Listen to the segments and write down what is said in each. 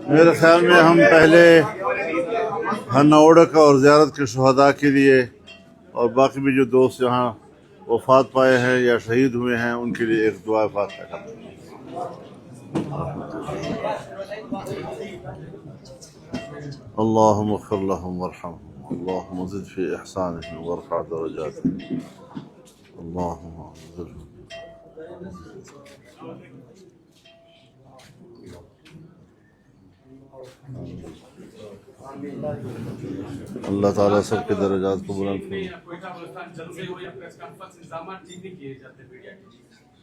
میرے خیال میں ہم پہلے ہنوڑک اور زیارت کے شہداء کے لیے اور باقی بھی جو دوست یہاں وفات پائے ہیں یا شہید ہوئے ہیں ان کے لیے ایک دعا فاتحہ کرتے ہیں. اللهم اغفر لهم وارحمهم اللهم زد في إحسانهم وارفع درجاتهم اللهم زدهم. اللہ تعالیٰ سب کے درجات کو بلند کرے.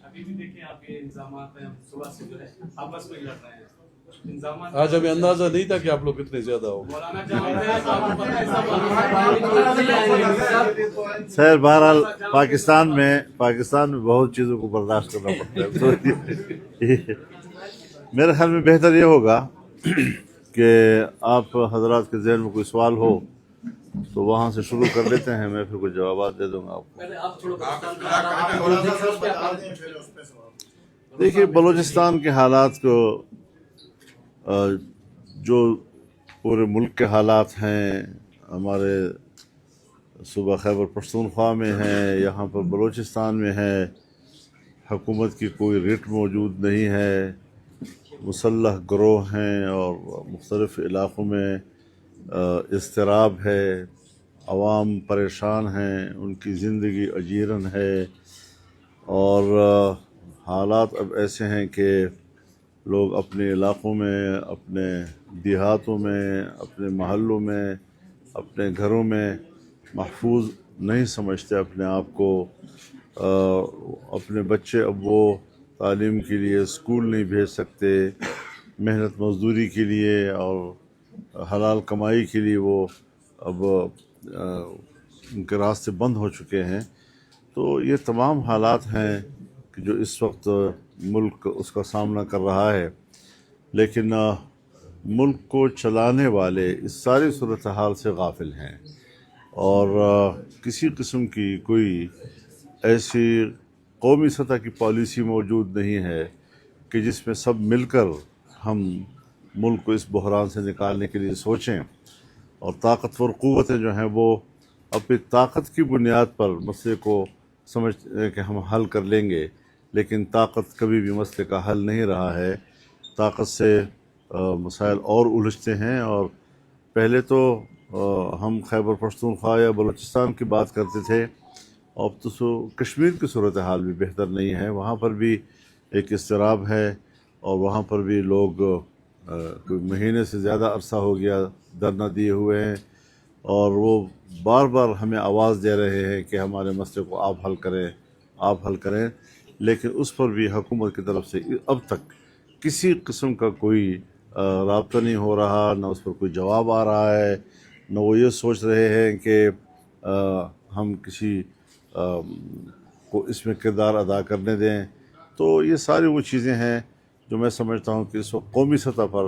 ابھی بھی دیکھیں آپ یہ انتظامات ہیں صبح سے جو ہے آپس میں لڑ رہے ہیں. آج ہمیں اندازہ نہیں تھا کہ آپ لوگ کتنے زیادہ ہو. خیر بہرحال پاکستان میں بہت چیزوں کو برداشت کرنا پڑتا ہے. تو میرے خیال میں بہتر یہ ہوگا کہ آپ حضرات کے ذہن میں کوئی سوال ہو تو وہاں سے شروع کر لیتے ہیں. میں پھر کچھ جوابات دے دوں گا آپ کو. دیکھیے بلوچستان کے حالات کو جو پورے ملک کے حالات ہیں ہمارے صوبہ خیبر پختونخوا میں ہیں یہاں پر بلوچستان میں ہے. حکومت کی کوئی ریٹ موجود نہیں ہے. مسلح گروہ ہیں اور مختلف علاقوں میں اضطراب ہے. عوام پریشان ہیں. ان کی زندگی اجیرن ہے اور حالات اب ایسے ہیں کہ لوگ اپنے علاقوں میں اپنے دیہاتوں میں اپنے محلوں میں اپنے گھروں میں محفوظ نہیں سمجھتے اپنے آپ کو. اپنے بچے اب وہ تعلیم کے لیے اسکول نہیں بھیج سکتے. محنت مزدوری کے لیے اور حلال کمائی کے لیے وہ اب ان کے راستے بند ہو چکے ہیں. تو یہ تمام حالات ہیں کہ جو اس وقت ملک اس کا سامنا کر رہا ہے. لیکن ملک کو چلانے والے اس ساری صورتحال سے غافل ہیں اور کسی قسم کی کوئی ایسی قومی سطح کی پالیسی موجود نہیں ہے کہ جس میں سب مل کر ہم ملک کو اس بحران سے نکالنے کے لیے سوچیں. اور طاقتور قوتیں جو ہیں وہ اپنی طاقت کی بنیاد پر مسئلے کو سمجھتے ہیں کہ ہم حل کر لیں گے. لیکن طاقت کبھی بھی مسئلے کا حل نہیں رہا ہے. طاقت سے مسائل اور الجھتے ہیں. اور پہلے تو ہم خیبر پختونخوا یا بلوچستان کی بات کرتے تھے. اب تو کشمیر کی صورتحال بھی بہتر نہیں ہے. وہاں پر بھی ایک اضطراب ہے اور وہاں پر بھی لوگ کوئی مہینے سے زیادہ عرصہ ہو گیا دھرنا دیے ہوئے ہیں اور وہ بار بار ہمیں آواز دے رہے ہیں کہ ہمارے مسئلے کو آپ حل کریں. لیکن اس پر بھی حکومت کی طرف سے اب تک کسی قسم کا کوئی رابطہ نہیں ہو رہا. نہ اس پر کوئی جواب آ رہا ہے. نہ وہ یہ سوچ رہے ہیں کہ ہم کسی کو اس میں کردار ادا کرنے دیں. تو یہ ساری وہ چیزیں ہیں جو میں سمجھتا ہوں کہ اس وقت قومی سطح پر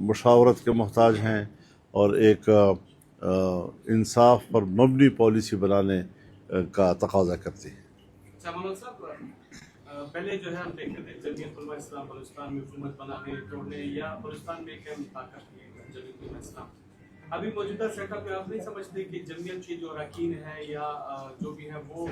مشاورت کے محتاج ہیں اور ایک انصاف پر مبنی پالیسی بنانے کا تقاضا کرتی ہے. پہلے جو ہے ہم دیکھتے تھے جمعیت علماء اسلام بلوچستان میں حکومت بنانے توڑنے یا بلوچستان میں ایک اہم طاقت ہے جمعیت علماء اسلام. ابھی موجودہ سیٹ اپ میں آپ نہیں سمجھتے کہ جمعیت کے جو اراکین ہیں یا جو بھی ہیں وہ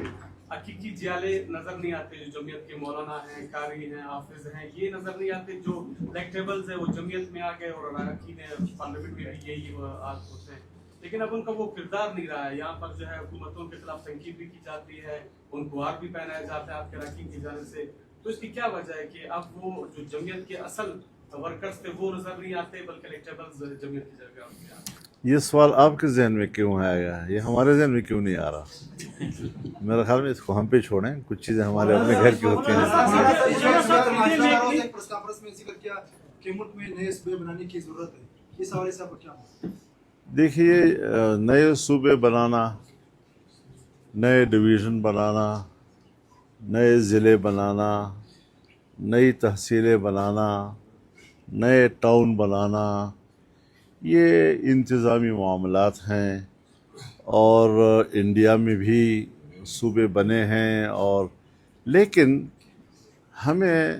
حقیقی جیالے نظر نہیں آتے. جو جمعیت کے مولانا ہیں قاری ہیں حافظ ہیں یہ نظر نہیں آتے. جو الیکٹیبلز ہیں وہ جمعیت میں آ گئے اور اراکین ہیں پارلیمنٹ میں بھی یہی ہوتے ہیں. لیکن اب ان کا وہ کردار نہیں رہا ہے. یہاں پر جو ہے حکومتوں کے خلاف تنقید بھی کی جاتی ہے. ان کو ہار بھی پہنایا جاتا ہے آپ کے اراکین کی جانب سے. تو اس کی کیا وجہ ہے کہ اب وہ جو جمعیت کے اصل ورکرز تھے وہ نظر نہیں آتے بلکہ الیکٹیبلز جمعیت کی جگہ ہوتے ہیں؟ یہ سوال آپ کے ذہن میں کیوں آیا ہے؟ یہ ہمارے ذہن میں کیوں نہیں آ رہا؟ میرے خیال میں اس کو ہم پہ چھوڑیں. کچھ چیزیں ہمارے اپنے گھر کی ہوتی ہیں. دیکھیے نئے صوبے بنانا, نئے ڈویژن بنانا, نئے ضلع بنانا, نئی تحصیلیں بنانا, نئے ٹاؤن بنانا, یہ انتظامی معاملات ہیں. اور انڈیا میں بھی صوبے بنے ہیں. اور لیکن ہمیں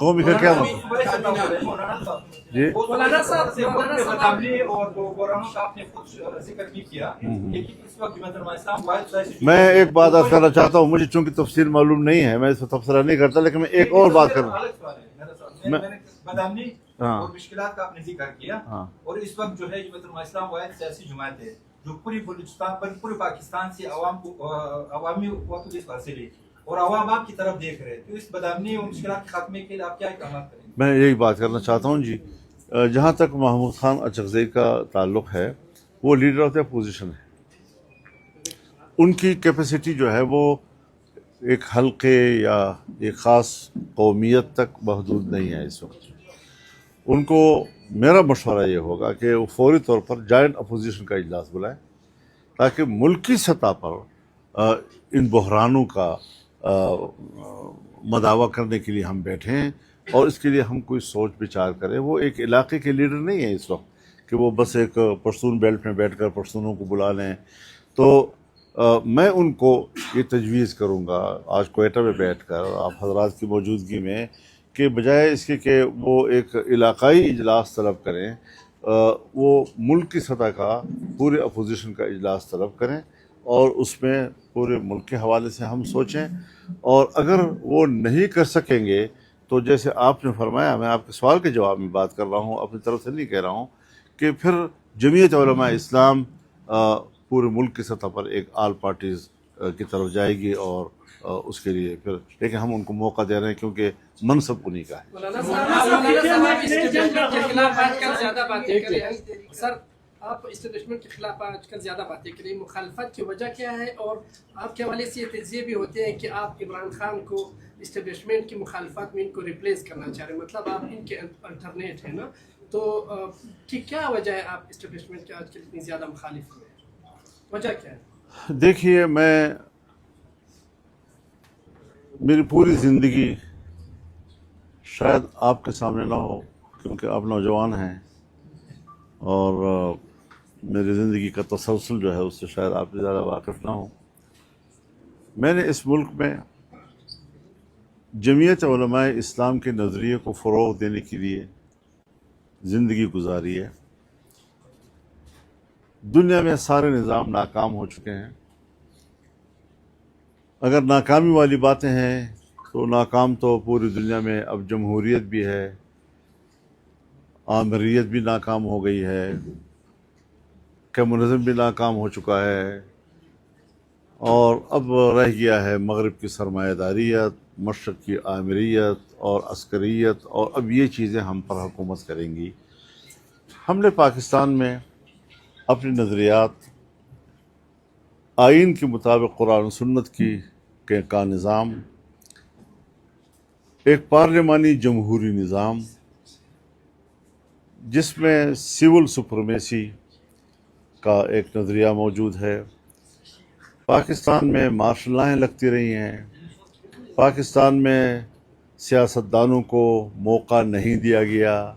قومی کا کیا جی مولانا صاحب اور بحرانوں کا آپ نے خود ذکر بھی کیا، لیکن اس وقت جماعت علماء اسلام واحد سیاسی میں ایک بات عرض کرنا چاہتا ہوں، مجھے چونکہ تفصیل معلوم نہیں ہے، میں اس پر تبصرہ نہیں کرتا، لیکن میں ایک اور بات کروں. میں نے بدامنی اور مشکلات کا آپ نے ذکر کیا، اور اس وقت جو ہے جماعت علماء اسلام واحد سیاسی جماعت ہے جو پوری بلوچستان پورے پاکستان سے عوامی قوتوں کی حاصل ہے اور عوام آپ کی طرف دیکھ رہے ہیں، تو اس بدامنی اور مشکلات کے خاتمے کے لیے آپ کیا اقدامات کریں گے؟ میں یہی بات کرنا چاہتا ہوں جی. جہاں تک محمود خان اچکزئی کا تعلق ہے، وہ لیڈر آف دا اپوزیشن ہے. ان کی کیپیسٹی جو ہے وہ ایک حلقے یا ایک خاص قومیت تک محدود نہیں ہے. اس وقت ان کو میرا مشورہ یہ ہوگا کہ وہ فوری طور پر جوائنٹ اپوزیشن کا اجلاس بلائیں، تاکہ ملکی سطح پر ان بحرانوں کا مداوع کرنے کے لیے ہم بیٹھیں اور اس کے لیے ہم کوئی سوچ بچار کریں. وہ ایک علاقے کے لیڈر نہیں ہیں اس وقت کہ وہ بس ایک پشتون بیلٹ میں بیٹھ کر پشتونوں کو بلا لیں. تو میں ان کو یہ تجویز کروں گا آج کوئٹہ میں بیٹھ کر آپ حضرات کی موجودگی میں کہ بجائے اس کے کہ وہ ایک علاقائی اجلاس طلب کریں، وہ ملک کی سطح کا پورے اپوزیشن کا اجلاس طلب کریں اور اس میں پورے ملک کے حوالے سے ہم سوچیں. اور اگر وہ نہیں کر سکیں گے تو جیسے آپ نے فرمایا، میں آپ کے سوال کے جواب میں بات کر رہا ہوں، اپنی طرف سے نہیں کہہ رہا ہوں، کہ پھر جمعیت علماء اسلام پورے ملک کی سطح پر ایک آل پارٹیز کی طرف جائے گی اور اس کے لیے پھر لیکن ہم ان کو موقع دے رہے ہیں کیونکہ منصب انہی کا ہے. مولانا صاحب اسٹیبلشمنٹ کے خلاف آج کل زیادہ باتیں کریں سر، آپ اسٹیبلشمنٹ کے خلاف آج کل زیادہ باتیں کریں، مخالفت کی وجہ کیا ہے؟ اور آپ کے حوالے سے یہ تجزیے بھی ہوتے ہیں کہ آپ عمران خان کو اسٹیبلشمنٹ کی مخالفت میں ان کو ریپلیس کرنا چاہ رہے ہیں، مطلب آپ ان کے الٹرنیٹ ہیں نا، تو کیا وجہ ہے آپ اسٹیبلشمنٹ کے آج کل اتنی زیادہ مخالف ہیں؟ وجہ کیا ہے؟ دیکھیے، میری پوری زندگی شاید آپ کے سامنے نہ ہو کیونکہ آپ نوجوان ہیں اور میری زندگی کا تسلسل جو ہے اس سے شاید آپ زیادہ واقف نہ ہوں. میں نے اس ملک میں جمعیت علماء اسلام کے نظریے کو فروغ دینے کے لیے زندگی گزاری ہے. دنیا میں سارے نظام ناکام ہو چکے ہیں. اگر ناکامی والی باتیں ہیں تو ناکام تو پوری دنیا میں اب جمہوریت بھی ہے، آمریت بھی ناکام ہو گئی ہے، کمیونزم بھی ناکام ہو چکا ہے، اور اب رہ گیا ہے مغرب کی سرمایہ داریت، مشرق کی آمریت اور عسکریت، اور اب یہ چیزیں ہم پر حکومت کریں گی. ہم نے پاکستان میں اپنی نظریات آئین کے مطابق قرآن و سنت کا نظام، ایک پارلیمانی جمہوری نظام جس میں سول سپرمیسی کا ایک نظریہ موجود ہے. پاکستان میں مارشل لائیں لگتی رہی ہیں، پاکستان میں سیاستدانوں کو موقع نہیں دیا گیا.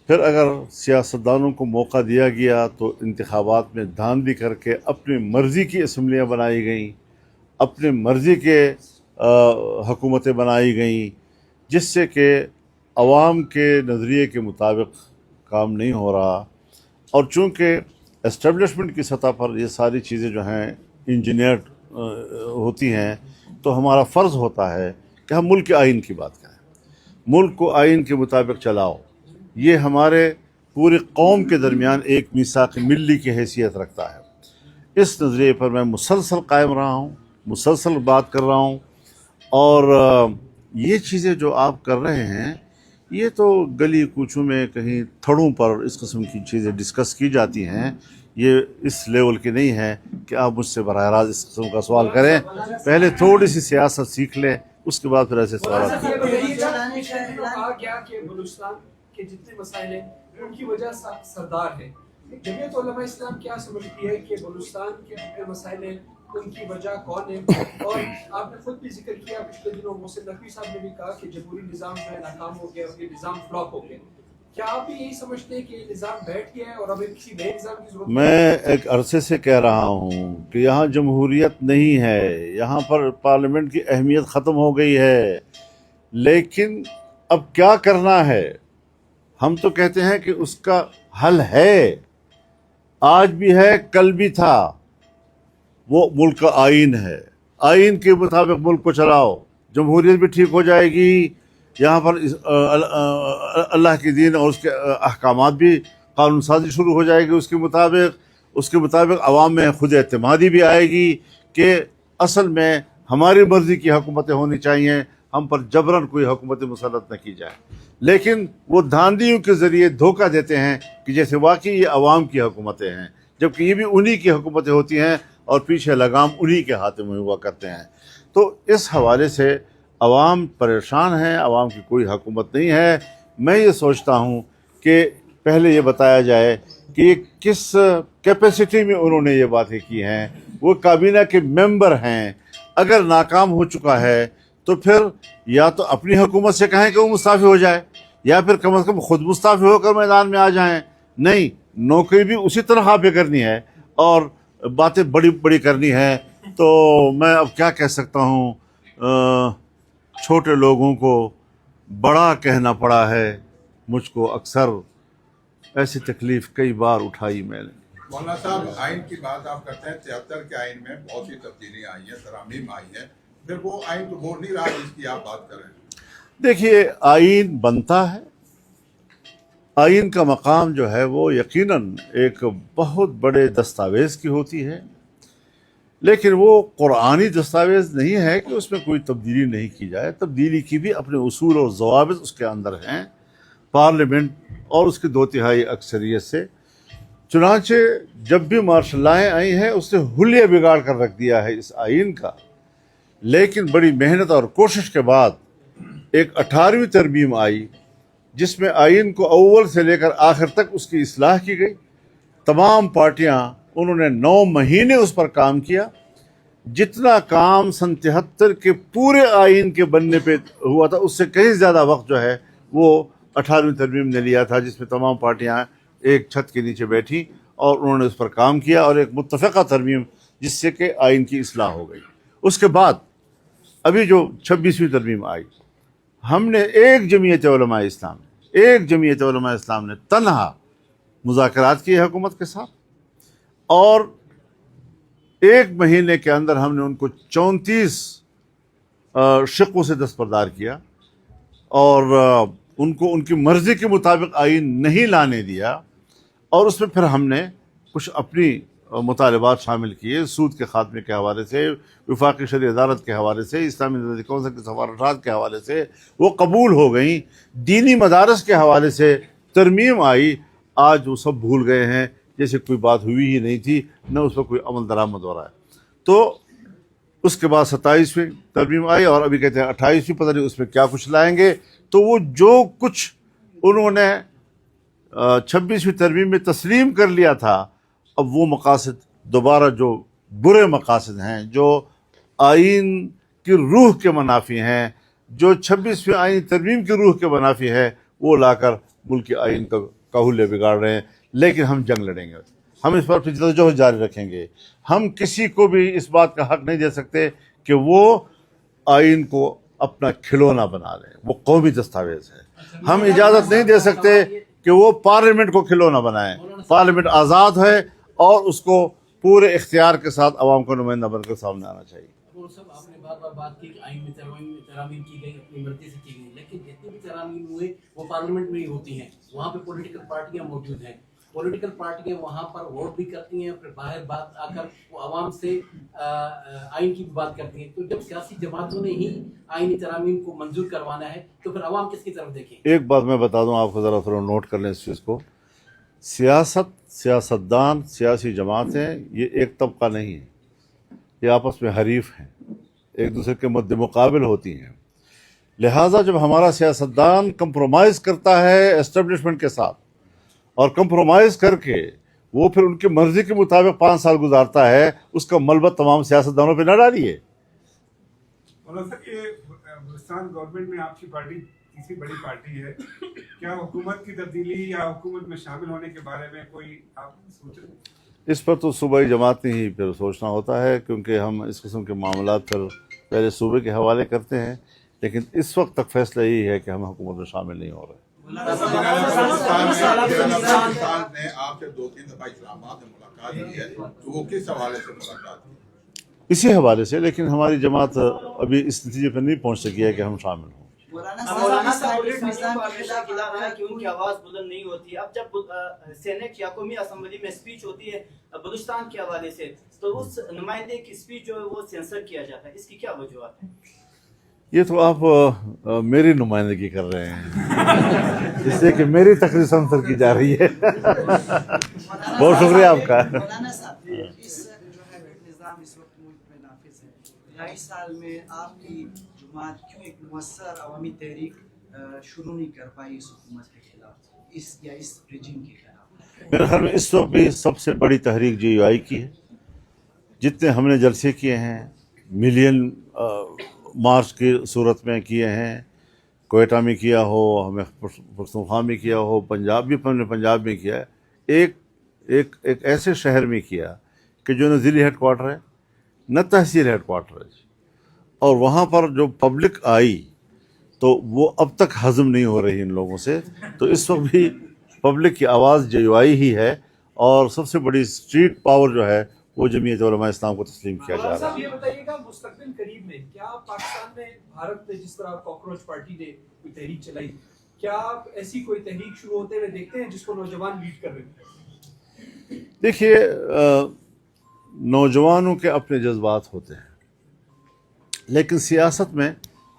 پھر اگر سیاستدانوں کو موقع دیا گیا تو انتخابات میں دھاندلی کر کے اپنی مرضی کی اسمبلیاں بنائی گئیں، اپنے مرضی کے حکومتیں بنائی گئیں، جس سے کہ عوام کے نظریے کے مطابق کام نہیں ہو رہا. اور چونکہ اسٹیبلشمنٹ کی سطح پر یہ ساری چیزیں جو ہیں انجینئرڈ ہوتی ہیں، تو ہمارا فرض ہوتا ہے کہ ہم ملک کے آئین کی بات کریں، ملک کو آئین کے مطابق چلاؤ. یہ ہمارے پوری قوم کے درمیان ایک میثاق ملی کی حیثیت رکھتا ہے. اس نظریے پر میں مسلسل قائم رہا ہوں، مسلسل بات کر رہا ہوں. اور یہ چیزیں جو آپ کر رہے ہیں، یہ تو گلی کوچوں میں کہیں تھڑوں پر اس قسم کی چیزیں ڈسکس کی جاتی ہیں. یہ اس لیول کی نہیں ہے کہ آپ مجھ سے براہ راست اس قسم کا سوال کریں. پہلے تھوڑی سی سیاست سیکھ لیں، اس کے بعد پھر ایسے سوالات بلوچستان کے جتنے مسائل ہیں ان کی وجہ سردار ہے. جمعیت علماء اسلام کیا سمجھتی ہے کہ بلوچستان کے جتنے مسائل ہیں ان کی وجہ کون ہے؟ اور آپ نے خود بھی ذکر کیا پچھلے دنوں محسن نقوی صاحب نے بھی کہا کہ جمہوری نظام جو ہے ناکام ہو گیا، یہ نظام فلاپ ہو گیا. کیا آپ بھی یہی سمجھتے ہیں کہ یہ نظام بیٹھ گیا ہے اور اب کسی نئے نظام کی ضرورت ہے؟ میں ایک عرصے سے کہہ رہا ہوں کہ یہاں جمہوریت نہیں ہے، یہاں پر پارلیمنٹ کی اہمیت ختم ہو گئی ہے. لیکن اب کیا کرنا ہے؟ ہم تو کہتے ہیں کہ اس کا حل ہے، آج بھی ہے، کل بھی تھا، وہ ملک کا آئین ہے، آئین کے مطابق ملک کو چلاؤ، جمہوریت بھی ٹھیک ہو جائے گی، یہاں پر اللہ کے دین اور اس کے احکامات بھی قانون سازی شروع ہو جائے گی، اس کے مطابق عوام میں خود اعتمادی بھی آئے گی کہ اصل میں ہماری مرضی کی حکومتیں ہونی چاہیے، ہم پر جبراً کوئی حکومت مسلط نہ کی جائے۔ لیکن وہ دھاندلیوں کے ذریعے دھوکہ دیتے ہیں کہ جیسے واقعی یہ عوام کی حکومتیں ہیں، جبکہ یہ بھی انہی کی حکومتیں ہوتی ہیں اور پیچھے لگام انہی کے ہاتھ میں ہوا کرتے ہیں۔ تو اس حوالے سے عوام پریشان ہیں، عوام کی کوئی حکومت نہیں ہے۔ میں یہ سوچتا ہوں کہ پہلے یہ بتایا جائے کہ یہ کس کیپیسٹی میں انہوں نے یہ باتیں کی ہیں، وہ کابینہ کے ممبر ہیں، اگر ناکام ہو چکا ہے تو پھر یا تو اپنی حکومت سے کہیں کہ وہ مستعفی ہو جائے، یا پھر کم از کم خود مستعفی ہو کر میدان میں آ جائیں۔ نہیں، نوکری بھی اسی طرح پہ کرنی ہے اور باتیں بڑی بڑی کرنی ہے۔ تو میں اب کیا کہہ سکتا ہوں، چھوٹے لوگوں کو بڑا کہنا پڑا ہے، مجھ کو اکثر ایسی تکلیف کئی بار اٹھائی میں نے۔ مولانا صاحب، آئین کی بات آپ کرتے ہیں، 73 کے آئین میں بہت سی تبدیلیاں آئی ہیں، ترامیم آئی ہیں، پھر وہ آئین تو وہ نہیں رہا جس کی آپ بات کر رہے ہیں۔ دیکھیے، آئین بنتا ہے، آئین کا مقام جو ہے وہ یقیناً ایک بہت بڑے دستاویز کی ہوتی ہے، لیکن وہ قرآنی دستاویز نہیں ہے کہ اس میں کوئی تبدیلی نہیں کی جائے۔ تبدیلی کی بھی اپنے اصول اور ضوابط اس کے اندر ہیں، پارلیمنٹ اور اس کی 2/3 اکثریت سے۔ چنانچہ جب بھی مارشل لائیں آئی ہیں، اس نے حلیہ بگاڑ کر رکھ دیا ہے اس آئین کا، لیکن بڑی محنت اور کوشش کے بعد ایک 18ویں ترمیم آئی جس میں آئین کو اول سے لے کر آخر تک اس کی اصلاح کی گئی۔ تمام پارٹیاں، انہوں نے 9 مہینے اس پر کام کیا، جتنا کام 73 کے پورے آئین کے بننے پہ ہوا تھا اس سے کہیں زیادہ وقت جو ہے وہ 18ویں ترمیم نے لیا تھا، جس میں تمام پارٹیاں ایک چھت کے نیچے بیٹھی اور انہوں نے اس پر کام کیا، اور ایک متفقہ ترمیم جس سے کہ آئین کی اصلاح ہو گئی۔ اس کے بعد ابھی جو 26ویں ترمیم آئی، ہم نے ایک جمعیت علماء اسلام نے تنہا مذاکرات کیے حکومت کے ساتھ، اور 1 مہینے کے اندر ہم نے ان کو 34 شقوں سے دستبردار کیا، اور ان کو ان کی مرضی کے مطابق آئین نہیں لانے دیا، اور اس میں پھر ہم نے کچھ اپنی مطالبات شامل کیے، سود کے خاتمے کے حوالے سے، وفاقی شرعی عدالت کے حوالے سے، اسلامی نظری کونسل کے سفارشات کے حوالے سے، وہ قبول ہو گئیں۔ دینی مدارس کے حوالے سے ترمیم آئی، آج وہ سب بھول گئے ہیں جیسے کوئی بات ہوئی ہی نہیں تھی، نہ اس پر کوئی عمل درآمد ہو رہا ہے۔ تو اس کے بعد 27ویں ترمیم آئی، اور ابھی کہتے ہیں 28ویں، پتہ نہیں اس میں کیا کچھ لائیں گے۔ تو وہ جو کچھ انہوں نے 26ویں ترمیم میں تسلیم کر لیا تھا، اب وہ مقاصد دوبارہ، جو برے مقاصد ہیں، جو آئین کی روح کے منافی ہیں، جو 26ویں آئین ترمیم کی روح کے منافی ہے، وہ لا کر ملک کے آئین کا حلیہ بگاڑ رہے ہیں۔ لیکن ہم جنگ لڑیں گے، ہم اس پر جدوجہد جاری رکھیں گے۔ ہم کسی کو بھی اس بات کا حق نہیں دے سکتے کہ وہ آئین کو اپنا کھلونا بنا لیں، وہ قومی دستاویز ہے۔ ہم اجازت نہیں دے سکتے کہ وہ پارلیمنٹ کو کھلونا بنائیں۔ پارلیمنٹ آزاد ہے اور اس کو پورے اختیار کے ساتھ عوام کا نمائندہ بن کر سامنے آنا چاہیے۔ آپ نے بار بار بات کی کہ آئین میں ترامیم کی گئی، اپنی مرضی سے کی گئی، لیکن جتنی بھی ترامیم ہوئے وہ پارلیمنٹ میں ہی ہوتی ہیں، وہاں پہ پولیٹیکل پارٹیاں موجود ہیں، پولیٹیکل پارٹیاں وہاں پر ووٹ بھی کرتی ہیں، پھر باہر بات آ کر وہ عوام سے آئین کی بات کرتی ہیں۔ تو جب سیاسی جماعتوں نے ہی آئینی ترامیم کو منظور کروانا ہے تو پھر عوام کس کی طرف دیکھیں؟ ایک بات میں بتا دوں آپ کو، ذرا تھوڑا نوٹ کر لیں اس چیز کو۔ سیاستدان، سیاسی جماعتیں یہ ایک طبقہ نہیں ہے، یہ آپس میں حریف ہیں، ایک دوسرے کے مد مقابل ہوتی ہیں۔ لہٰذا جب ہمارا سیاستدان کمپرومائز کرتا ہے اسٹیبلشمنٹ کے ساتھ، اور کمپرومائز کر کے وہ پھر ان کی مرضی کے مطابق 5 سال گزارتا ہے، اس کا ملبہ تمام سیاستدانوں پہ نہ ڈالیے۔ مولانا صاحب، یہ بلوچستان گورنمنٹ میں آپ کی پارٹی تیسری بڑی پارٹی ہے، کیا حکومت کی تبدیلی یا حکومت میں شامل ہونے کے بارے میں کوئی آپ سوچ رہے ہیں؟ اس پر تو صوبائی جماعت نے ہی پھر سوچنا ہوتا ہے، کیونکہ ہم اس قسم کے معاملات پھر پہلے صوبے کے حوالے کرتے ہیں۔ لیکن اس وقت تک فیصلہ یہی ہے کہ ہم حکومت میں شامل نہیں ہو رہے. بلوچستان نے آپ سے 2-3 دفعہ اسلام آباد میں ملاقات کی ہے تو وہ کس حوالے سے ملاقات کی؟ اسی حوالے سے، لیکن ہماری جماعت ابھی اس نتیجے پر نہیں پہنچ سکی ہے کہ ہم شامل ہوں. مولانا صاحب نظام کے خلاف ہے کہ ان کی آواز بلند نہیں ہوتی. اب جب سینیٹ یا قومی اسمبلی میں اسپیچ ہوتی ہے بلوچستان کے حوالے سے تو اس نمائندے کی اسپیچ جو ہے وہ سینسر کیا جاتا ہے، اس کی کیا وجوہات ہیں؟ یہ تو آپ میری نمائندگی کر رہے ہیں اس لیے کہ میری تقریر سنسر کی جا رہی ہے. بہت شکریہ آپ کا. مولانا صاحب اس جو ہے نظام اس وقت ملک میں نافذ ہے، 2.5 سال میں آپ کی جماعت کیوں ایک مؤثر عوامی تحریک شروع نہیں کر پائی اس حکومت کے خلاف اس رجیم کے خلاف؟ میرے خیال میں اس وقت بھی سب سے بڑی تحریک JUI کی ہے. جتنے ہم نے جلسے کیے ہیں، ملین مارچ کی صورت میں کیے ہیں، کوئٹہ میں کیا ہو، ہمیں پختونخوا میں کیا ہو، پنجاب بھی ہم نے پنجاب میں کیا ہے. ایک ایسے شہر میں کیا کہ جو نہ ضلعی ہیڈ کوارٹر ہے نہ تحصیل ہیڈ کوارٹر ہے، اور وہاں پر جو پبلک آئی تو وہ اب تک ہضم نہیں ہو رہی ان لوگوں سے. تو اس وقت بھی پبلک کی آواز JUI ہی ہے، اور سب سے بڑی اسٹریٹ پاور جو ہے وہ جمعیت علماء اسلام کو تسلیم کیا جا رہا ہے. یہ بتائیے گا مستقبل قریب میں کیا پاکستان میں بھارت نے جس طرح کاکروچ پارٹی نے کوئی تحریک چلائی، کیا آپ ایسی کوئی تحریک شروع ہوتے ہوئے دیکھتے ہیں جس کو نوجوان لیڈ کر رہے ہیں؟ دیکھیے، نوجوانوں کے اپنے جذبات ہوتے ہیں، لیکن سیاست میں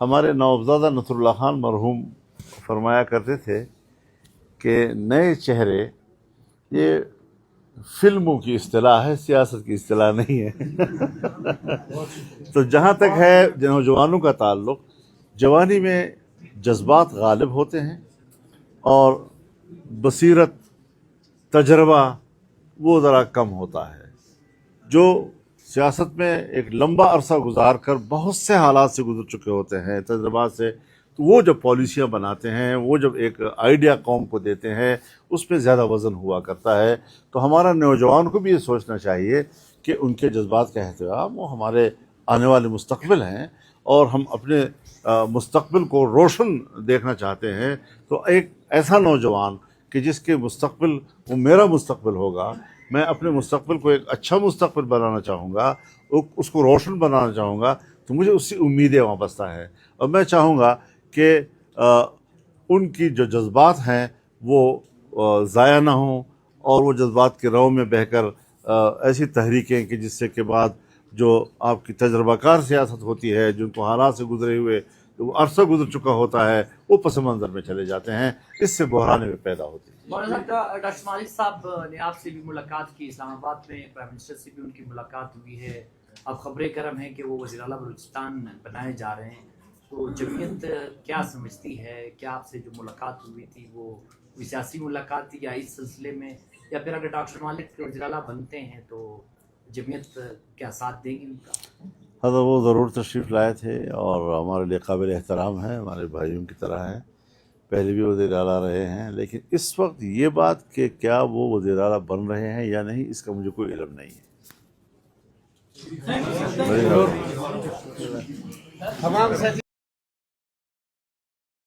ہمارے نوابزادہ نصر اللہ خان مرحوم فرمایا کرتے تھے کہ نئے چہرے یہ فلموں کی اصطلاح ہے، سیاست کی اصطلاح نہیں ہے. تو جہاں تک ہے نوجوانوں کا تعلق، جوانی میں جذبات غالب ہوتے ہیں اور بصیرت، تجربہ وہ ذرا کم ہوتا ہے. جو سیاست میں ایک لمبا عرصہ گزار کر بہت سے حالات سے گزر چکے ہوتے ہیں، تجربات سے، تو وہ جب پالیسیاں بناتے ہیں، وہ جب ایک آئیڈیا قوم کو دیتے ہیں، اس پہ زیادہ وزن ہوا کرتا ہے. تو ہمارا نوجوان کو بھی یہ سوچنا چاہیے کہ ان کے جذبات کا احترام، وہ ہمارے آنے والے مستقبل ہیں، اور ہم اپنے مستقبل کو روشن دیکھنا چاہتے ہیں. تو ایک ایسا نوجوان کہ جس کے مستقبل وہ میرا مستقبل ہوگا، میں اپنے مستقبل کو ایک اچھا مستقبل بنانا چاہوں گا، اس کو روشن بنانا چاہوں گا، تو مجھے اس سے امیدیں وابستہ ہیں. اور میں چاہوں گا کہ ان کی جو جذبات ہیں وہ ضائع نہ ہوں، اور وہ جذبات کے رو میں بہہ کر ایسی تحریکیں کہ جس سے کے بعد جو آپ کی تجربہ کار سیاست ہوتی ہے، جن کو حالات سے گزرے ہوئے وہ عرصہ گزر چکا ہوتا ہے، وہ پس منظر میں چلے جاتے ہیں. اس سے بحران میں پیدا ہوتی ہے. مولانا ڈاکٹر مالک صاحب نے آپ سے بھی ملاقات کی، اسلام آباد میں پرائم منسٹر سے بھی ان کی ملاقات ہوئی ہے. اب خبریں گرم ہیں کہ وہ وزیر اعلیٰ بلوچستان بنائے جا رہے ہیں. تو جمعیت کیا سمجھتی ہے؟ کیا آپ سے جو ملاقات ہوئی تھی وہ سیاسی ملاقات تھی یا اس سلسلے میں، یا پھر اگر ڈاکٹر مالک وزیر اعلیٰ بنتے ہیں تو جمعیت کیا ساتھ دے گی ان کا؟ حضرت وہ ضرور تشریف لائے تھے، اور ہمارے لیے قابل احترام ہیں، ہمارے بھائیوں کی طرح ہیں، پہلے بھی وزیر اعلیٰ رہے ہیں. لیکن اس وقت یہ بات کہ کیا وہ وزیر اعلیٰ بن رہے ہیں یا نہیں، اس کا مجھے کوئی علم نہیں ہے.